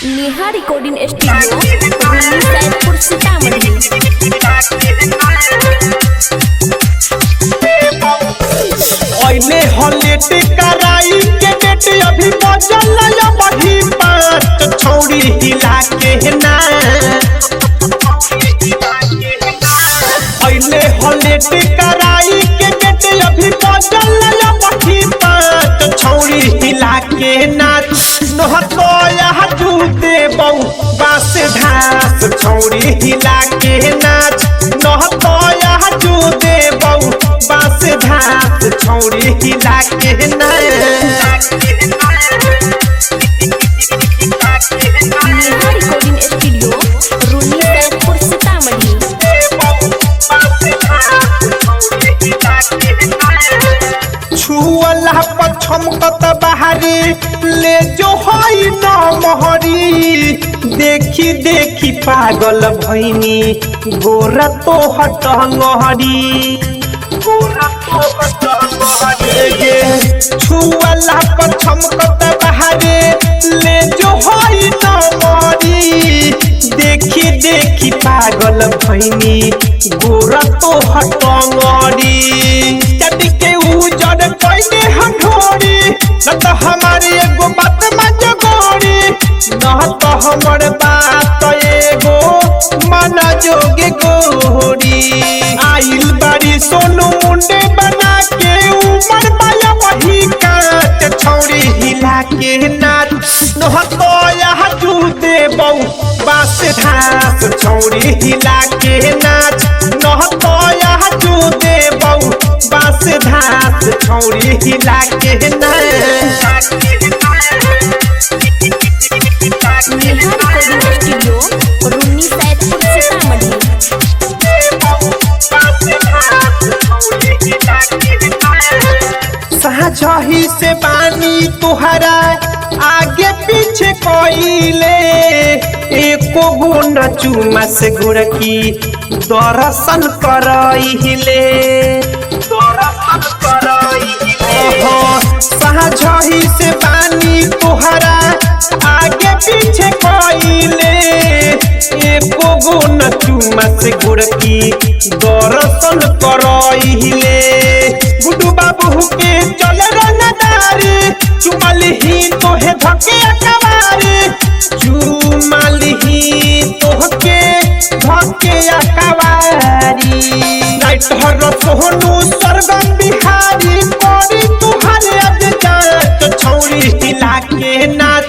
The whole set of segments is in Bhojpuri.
Neha recording studio Saidpur Sitamarhi. ओइले हलेट कराई के बेट अभी बजल बढ़ी बात छौड़ी हिला के ना। ओइले हलेट कराई के बेट अभी बजल बढ़ी बात छौड़ी हिला के ना। नहतो यह जूते बहु बास घास छौड़ी हिला के नाच। नहतो यह जूते बहु बास घास छौड़ी हिला के नाच। Neha recording studio Saidpur Sitamarhi. छुअला पछम कत बाहरी ले जो हई न मोहरी। देखी देखी पागल भैनी गोरा तो हट गहरी। छुअला पछम कत बाहरी ले जो हई न मोहरी। देखी देखी पागल भैनी गोरा तो हट गहरी। के उजड़ पहले हठोरी न तो हमारी एगो बात मजगोरी। न तो हमर बात एगो मन जोगे गोरी। आइल बारी सोनू मुंडे बना के उमर बाया वही काट छौड़ी हिला के नाच। न तो यह जूते बहु बास घास छौड़ी हिला के नाच। न तो यह जूते बहु बास घास छौड़ी हिला के नाच। Neha recording studio Saidpur Sitamarhi. साझही से बानी तुहरा आगे पीछे कोइले। एको गुण चुमा से गुड़की दर्शन करइले। साझही से बानी तुहरा आगे पीछे कोइले। एको गुण चुमा से गुड़की दर्शन करइले। गुड्डू बाबू के चल रंगदारी चुमल ही तोहे धके अकवारी। चुमल ही तोहके धके अकवारी। राइटर सोनू सरगम बिहारी कोरी तुहरे अब जात छौड़ी हिला के नाच।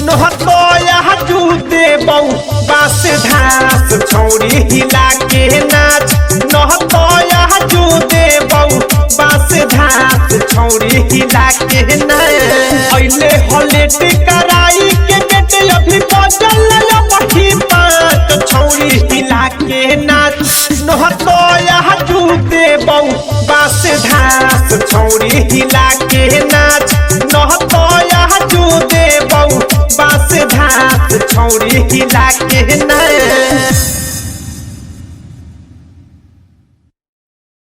नहतो यह जूते बहु बास घास छौड़ी हिला के नाच। नहतो यह जूते बहु बास घास छौड़ी हिला के नाच। अइले हलेट कराई के बेट अभी बजल बढ़ी बात छौड़ी हिला के नाच। नहतो यह जूते बहु बास घास छौड़ी हिला के नाच। नहतो यह जूते बहु बास घास छौड़ी हिला के